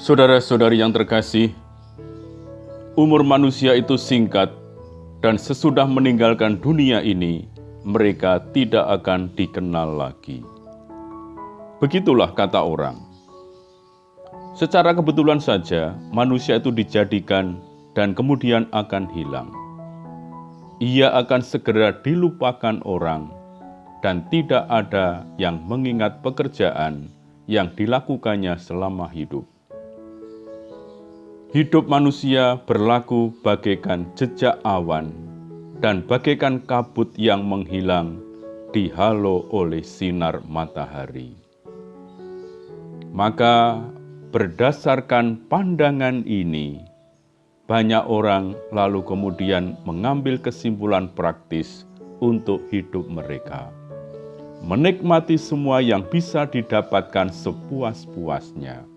Saudara-saudari yang terkasih, umur manusia itu singkat dan sesudah meninggalkan dunia ini, mereka tidak akan dikenal lagi. Begitulah kata orang. Secara kebetulan saja, manusia itu dijadikan dan kemudian akan hilang. Ia akan segera dilupakan orang dan tidak ada yang mengingat pekerjaan yang dilakukannya selama hidup. Hidup manusia berlaku bagaikan jejak awan dan bagaikan kabut yang menghilang dihalau oleh sinar matahari. Maka berdasarkan pandangan ini, banyak orang lalu kemudian mengambil kesimpulan praktis untuk hidup mereka. Menikmati semua yang bisa didapatkan sepuas-puasnya.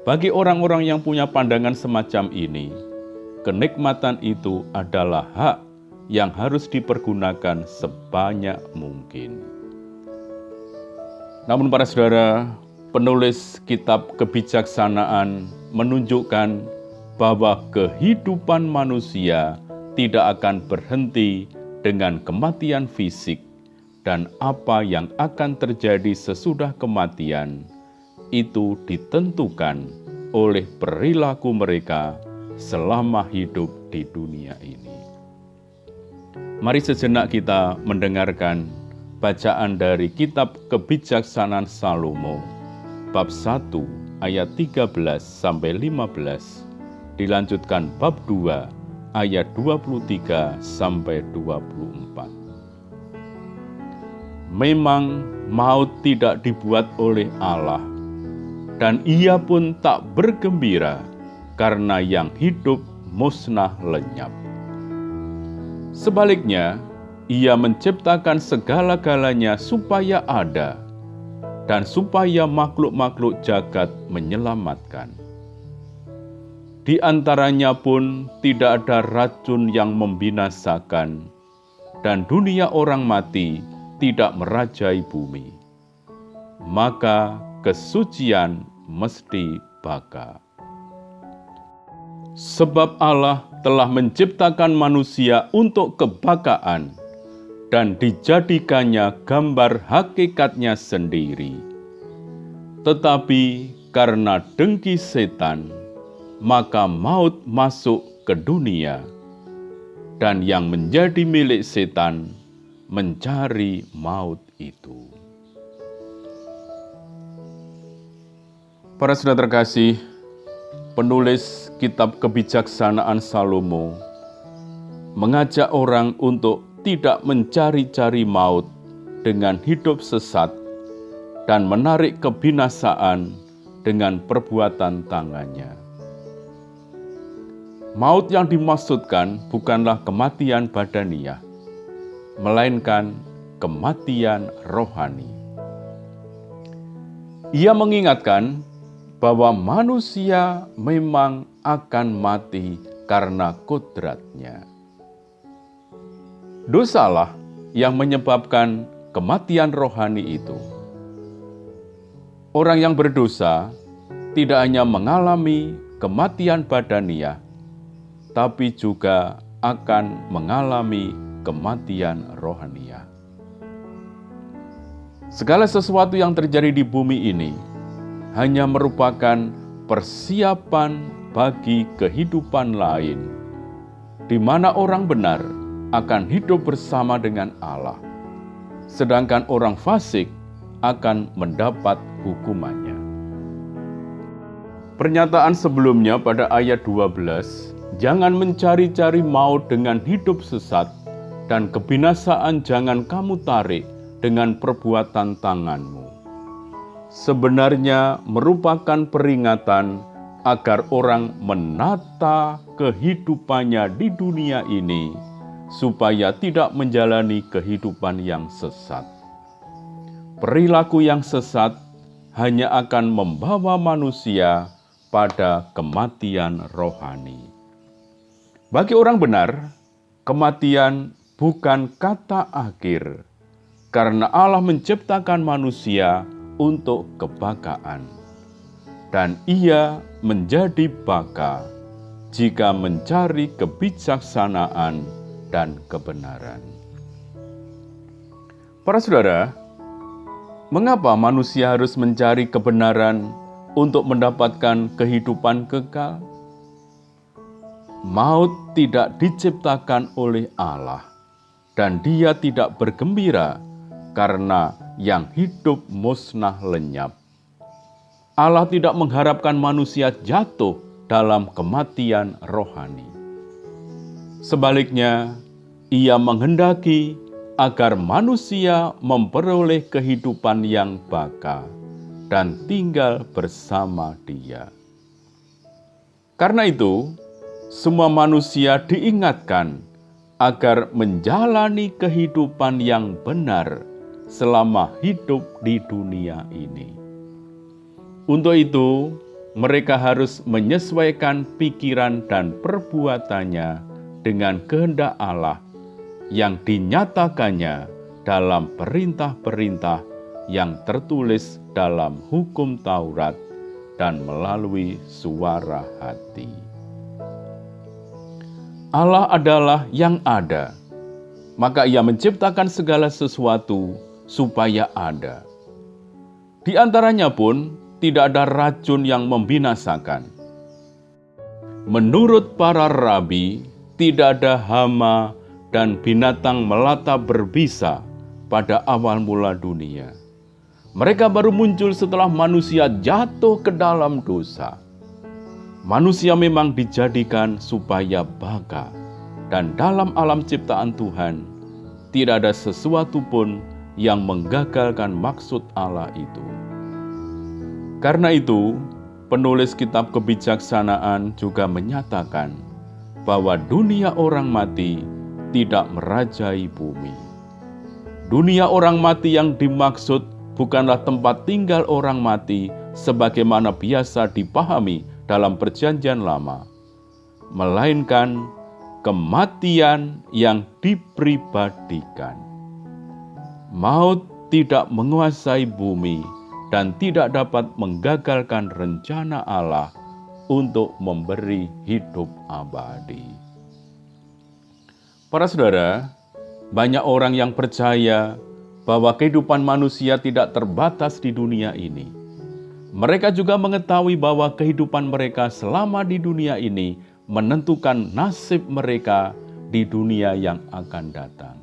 Bagi orang-orang yang punya pandangan semacam ini, kenikmatan itu adalah hak yang harus dipergunakan sebanyak mungkin. Namun para saudara, penulis kitab kebijaksanaan menunjukkan bahwa kehidupan manusia tidak akan berhenti dengan kematian fisik, dan apa yang akan terjadi sesudah kematian itu ditentukan oleh perilaku mereka selama hidup di dunia ini. Mari sejenak kita mendengarkan bacaan dari kitab Kebijaksanaan Salomo, bab 1 ayat 13-15, dilanjutkan bab 2 ayat 23-24. Memang maut tidak dibuat oleh Allah, dan ia pun tak bergembira karena yang hidup musnah lenyap. Sebaliknya, ia menciptakan segala-galanya supaya ada, dan supaya makhluk-makhluk jagat menyelamatkan. Di antaranya pun tidak ada racun yang membinasakan, dan dunia orang mati tidak merajai bumi. Maka kesucian mesti baka. Sebab Allah telah menciptakan manusia untuk kebakaan dan dijadikannya gambar hakikatnya sendiri. Tetapi karena dengki setan, maka maut masuk ke dunia, dan yang menjadi milik setan mencari maut itu. Para saudara terkasih, penulis kitab Kebijaksanaan Salomo mengajak orang untuk tidak mencari-cari maut dengan hidup sesat dan menarik kebinasaan dengan perbuatan tangannya. Maut yang dimaksudkan bukanlah kematian badaniah, melainkan kematian rohani. Ia mengingatkan bahwa manusia memang akan mati karena kodratnya. Dosalah yang menyebabkan kematian rohani itu. Orang yang berdosa tidak hanya mengalami kematian badaniah, tapi juga akan mengalami kematian rohaniah. Segala sesuatu yang terjadi di bumi ini hanya merupakan persiapan bagi kehidupan lain, di mana orang benar akan hidup bersama dengan Allah, sedangkan orang fasik akan mendapat hukumannya. Pernyataan sebelumnya pada ayat 12, jangan mencari-cari maut dengan hidup sesat, dan kebinasaan jangan kamu tarik dengan perbuatan tanganmu. Sebenarnya merupakan peringatan agar orang menata kehidupannya di dunia ini, supaya tidak menjalani kehidupan yang sesat. Perilaku yang sesat hanya akan membawa manusia pada kematian rohani. Bagi orang benar, kematian bukan kata akhir, karena Allah menciptakan manusia untuk kebakaan. dan ia menjadi baka jika mencari kebijaksanaan dan kebenaran. Para saudara, mengapa manusia harus mencari kebenaran untuk mendapatkan kehidupan kekal? Maut tidak diciptakan oleh Allah, dan Dia tidak bergembira karena yang hidup musnah lenyap. Allah tidak mengharapkan manusia jatuh dalam kematian rohani. Sebaliknya, Ia menghendaki agar manusia memperoleh kehidupan yang baka dan tinggal bersama Dia. Karena itu, semua manusia diingatkan agar menjalani kehidupan yang benar selama hidup di dunia ini. Untuk itu, mereka harus menyesuaikan pikiran dan perbuatannya dengan kehendak Allah yang dinyatakannya dalam perintah-perintah yang tertulis dalam hukum Taurat dan melalui suara hati. Allah adalah yang ada, maka Ia menciptakan segala sesuatu supaya ada. Di antaranya pun tidak ada racun yang membinasakan. Menurut para rabi, tidak ada hama dan binatang melata berbisa pada awal mula dunia. Mereka baru muncul setelah manusia jatuh ke dalam dosa. Manusia memang dijadikan supaya baka, dan dalam alam ciptaan Tuhan, tidak ada sesuatu pun yang menggagalkan maksud Allah itu. Karena itu, penulis kitab kebijaksanaan juga menyatakan bahwa dunia orang mati tidak merajai bumi. Dunia orang mati yang dimaksud bukanlah tempat tinggal orang mati sebagaimana biasa dipahami dalam Perjanjian Lama, melainkan kematian yang dipribadikan. Maut tidak menguasai bumi dan tidak dapat menggagalkan rencana Allah untuk memberi hidup abadi. Para saudara, banyak orang yang percaya bahwa kehidupan manusia tidak terbatas di dunia ini. Mereka juga mengetahui bahwa kehidupan mereka selama di dunia ini menentukan nasib mereka di dunia yang akan datang.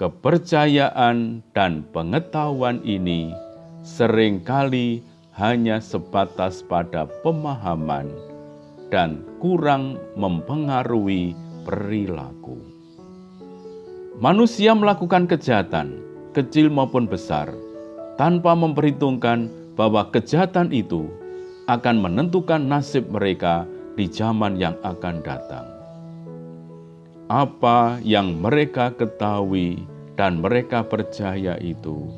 Kepercayaan dan pengetahuan ini seringkali hanya sebatas pada pemahaman dan kurang mempengaruhi perilaku. Manusia melakukan kejahatan, kecil maupun besar, tanpa memperhitungkan bahwa kejahatan itu akan menentukan nasib mereka di zaman yang akan datang. Apa yang mereka ketahui dan mereka percaya itu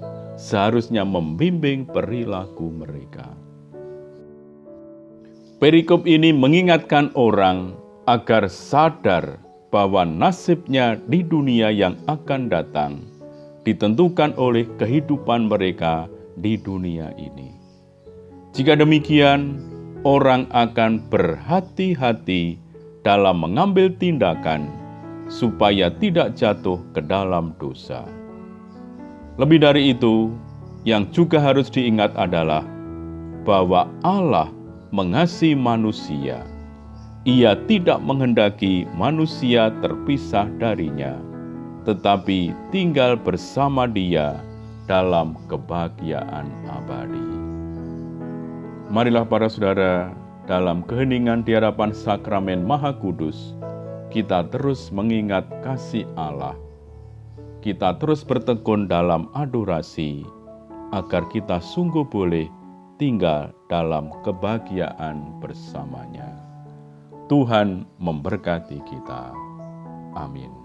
seharusnya membimbing perilaku mereka. Perikop ini mengingatkan orang agar sadar bahwa nasibnya di dunia yang akan datang ditentukan oleh kehidupan mereka di dunia ini. Jika demikian, orang akan berhati-hati dalam mengambil tindakan supaya tidak jatuh ke dalam dosa. Lebih dari itu, yang juga harus diingat adalah bahwa Allah mengasihi manusia. Ia tidak menghendaki manusia terpisah darinya, tetapi tinggal bersama Dia dalam kebahagiaan abadi. Marilah para saudara, dalam keheningan di hadapan sakramen Maha Kudus, kita terus mengingat kasih Allah. Kita terus bertekun dalam adorasi, agar kita sungguh boleh tinggal dalam kebahagiaan bersamanya. Tuhan memberkati kita. Amin.